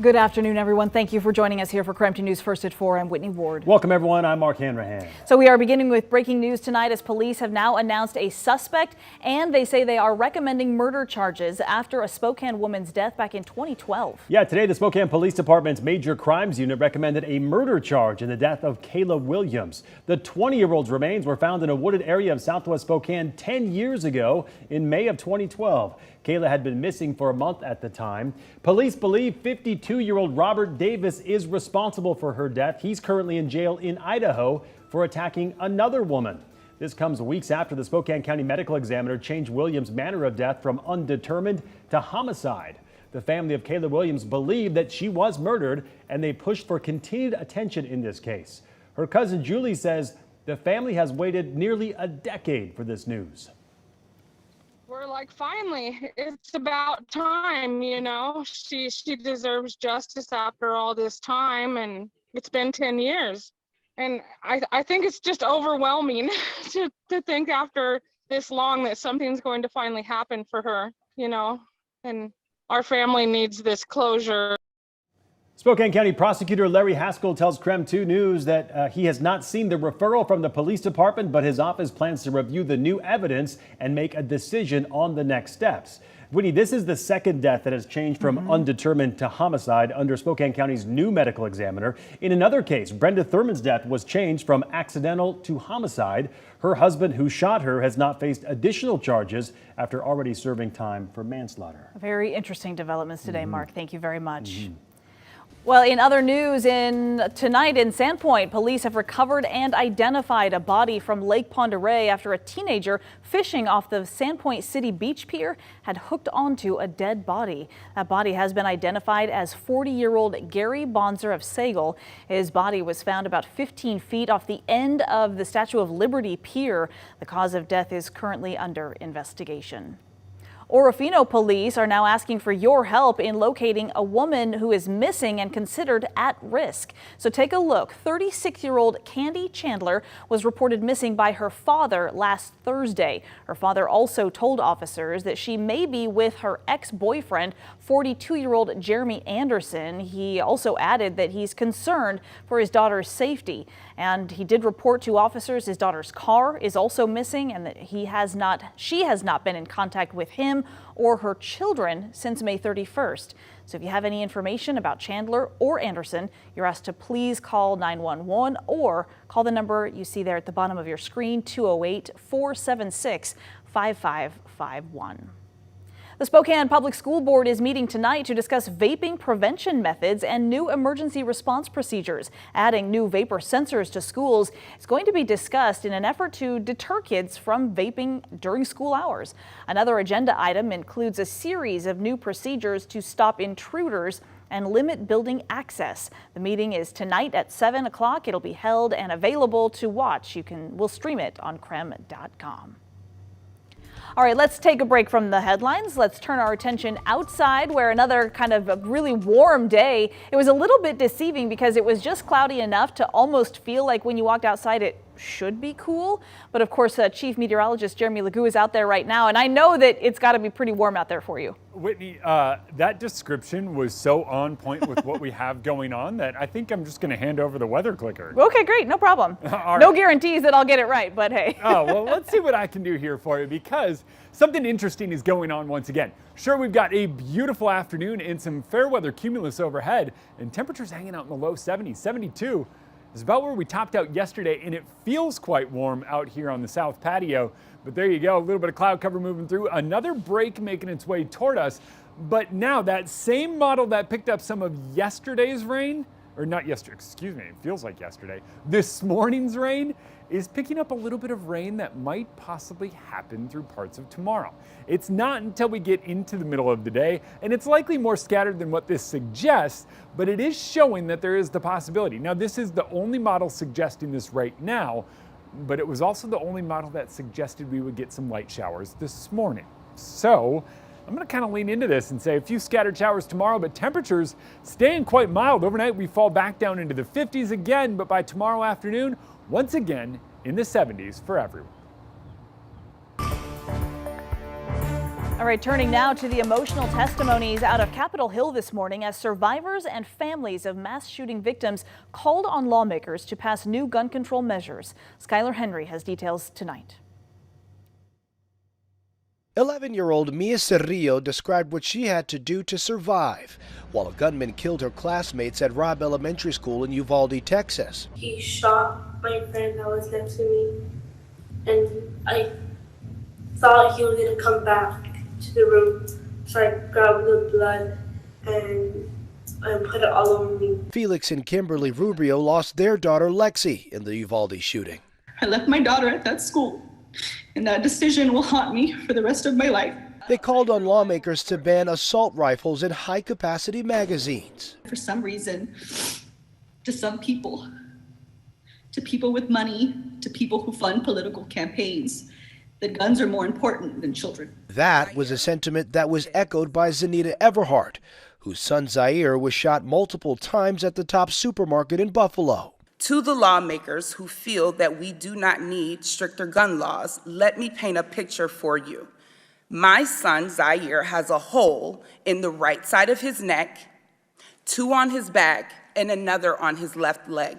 Good afternoon, everyone. Thank you for joining us here for KREM 2 News First at 4. I'm Whitney Ward. Welcome, everyone. I'm Mark Hanrahan. So we are beginning with breaking news tonight as police have now announced a suspect, and they say they are recommending murder charges after a Spokane woman's death back in 2012. Yeah, today the Spokane Police Department's Major Crimes Unit recommended a murder charge in the death of Kayla Williams. The 20-year-old's remains were found in a wooded area of southwest Spokane 10 years ago in May of 2012. Kayla had been missing for a month at the time. Police believe 52-year-old Robert Davis is responsible for her death. He's currently in jail in Idaho for attacking another woman. This comes weeks after the Spokane County Medical Examiner changed Williams' manner of death from undetermined to homicide. The family of Kayla Williams believed that she was murdered, and they pushed for continued attention in this case. Her cousin Julie says the family has waited nearly a decade for this news. We're like, finally, it's about time, you know. She deserves justice after all this time, and it's been 10 years. And I think it's just overwhelming to think after this long that something's going to finally happen for her, you know, and our family needs this closure. Spokane County Prosecutor Larry Haskell tells KREM 2 News that he has not seen the referral from the police department, but his office plans to review the new evidence and make a decision on the next steps. Whitney, this is the second death that has changed from undetermined to homicide under Spokane County's new medical examiner. In another case, Brenda Thurman's death was changed from accidental to homicide. Her husband, who shot her, has not faced additional charges after already serving time for manslaughter. Very interesting developments today, Mark. Thank you very much. Well, in other news, tonight in Sandpoint, police have recovered and identified a body from Lake Pend Oreille after a teenager fishing off the Sandpoint City Beach Pier had hooked onto a dead body. That body has been identified as 40-year-old Gary Bonzer of Sagal. His body was found about 15 feet off the end of the Statue of Liberty Pier. The cause of death is currently under investigation. Orofino police are now asking for your help in locating a woman who is missing and considered at risk. So take a look. 36-year-old Candy Chandler was reported missing by her father last Thursday. Her father also told officers that she may be with her ex-boyfriend, 42-year-old Jeremy Anderson. He also added that he's concerned for his daughter's safety. And he did report to officers his daughter's car is also missing and that she has not been in contact with him or her children since May 31st. So if you have any information about Chandler or Anderson, you're asked to please call 911 or call the number you see there at the bottom of your screen, 208-476-5551. The Spokane Public School Board is meeting tonight to discuss vaping prevention methods and new emergency response procedures. Adding new vapor sensors to schools is going to be discussed in an effort to deter kids from vaping during school hours. Another agenda item includes a series of new procedures to stop intruders and limit building access. The meeting is tonight at 7 o'clock. It'll be held and available to watch. We'll stream it on krem.com. All right, let's take a break from the headlines. Let's turn our attention outside where another kind of a really warm day. It was a little bit deceiving because it was just cloudy enough to almost feel like when you walked outside it should be cool. But of course, Chief Meteorologist Jeremy Legou is out there right now, and I know that it's got to be pretty warm out there for you. Whitney, that description was so on point with what we have going on that I think I'm just going to hand over the weather clicker. Okay, great, no problem. No guarantees that I'll get it right, but hey. Oh, well, let's see what I can do here for you because something interesting is going on once again. Sure, we've got a beautiful afternoon and some fair weather cumulus overhead and temperatures hanging out in the low 70s. 72 is about where we topped out yesterday, and it feels quite warm out here on the south patio. But there you go, a little bit of cloud cover moving through, another break making its way toward us. But now that same model that picked up some of yesterday's rain, or not yesterday, excuse me, it feels like yesterday, this morning's rain is picking up a little bit of rain that might possibly happen through parts of tomorrow. It's not until we get into the middle of the day, and it's likely more scattered than what this suggests, but it is showing that there is the possibility. Now, this is the only model suggesting this right now, but it was also the only model that suggested we would get some light showers this morning. So I'm going to kind of lean into this and say a few scattered showers tomorrow, but temperatures staying quite mild. Overnight, we fall back down into the 50s again, but by tomorrow afternoon, once again in the 70s for everyone. All right, turning now to the emotional testimonies out of Capitol Hill this morning as survivors and families of mass shooting victims called on lawmakers to pass new gun control measures. Skylar Henry has details tonight. 11-year-old Mia Cerrillo described what she had to do to survive while a gunman killed her classmates at Robb Elementary School in Uvalde, Texas. He shot my friend that was next to me, and I thought he was going to come back to the room, so I grabbed the blood and put it all over me. Felix and Kimberly Rubio lost their daughter Lexi in the Uvalde shooting. I left my daughter at that school, and that decision will haunt me for the rest of my life. They called on lawmakers to ban assault rifles and high-capacity magazines. For some reason, to some people, to people with money, to people who fund political campaigns, that guns are more important than children. That was a sentiment that was echoed by Zanita Everhart, whose son Zaire was shot multiple times at the Top supermarket in Buffalo. To the lawmakers who feel that we do not need stricter gun laws, let me paint a picture for you. My son Zaire has a hole in the right side of his neck, 2 on his back, and another on his left leg.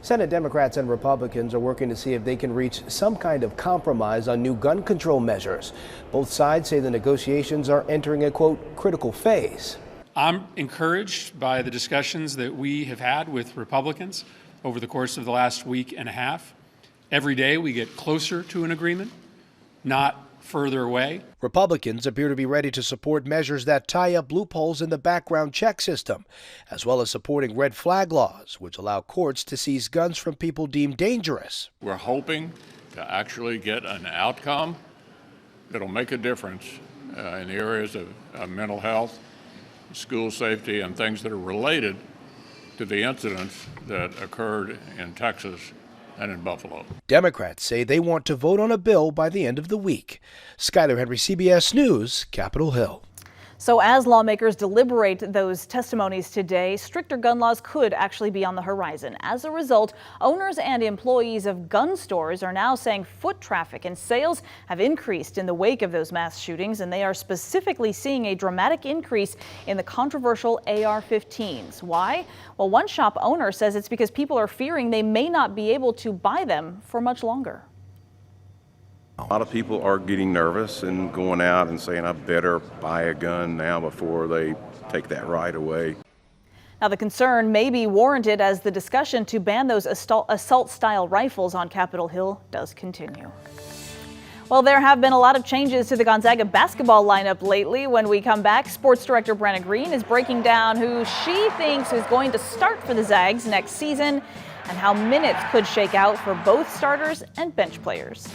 Senate Democrats and Republicans are working to see if they can reach some kind of compromise on new gun control measures. Both sides say the negotiations are entering a, quote, critical phase. I'm encouraged by the discussions that we have had with Republicans over the course of the last week and a half. Every day we get closer to an agreement, not further away. Republicans appear to be ready to support measures that tie up loopholes in the background check system, as well as supporting red flag laws, which allow courts to seize guns from people deemed dangerous. We're hoping to actually get an outcome that'll make a difference in the areas of mental health, school safety, and things that are related to the incidents that occurred in Texas and in Buffalo. Democrats say they want to vote on a bill by the end of the week. Skylar Henry, CBS News, Capitol Hill. So as lawmakers deliberate those testimonies today, stricter gun laws could actually be on the horizon. As a result, owners and employees of gun stores are now saying foot traffic and sales have increased in the wake of those mass shootings, and they are specifically seeing a dramatic increase in the controversial AR-15s. Why? Well, one shop owner says it's because people are fearing they may not be able to buy them for much longer. A lot of people are getting nervous and going out and saying, I better buy a gun now before they take that right away. Now, the concern may be warranted as the discussion to ban those assault-style rifles on Capitol Hill does continue. Well, there have been a lot of changes to the Gonzaga basketball lineup lately. When we come back, sports director Brenna Green is breaking down who she thinks is going to start for the Zags next season and how minutes could shake out for both starters and bench players.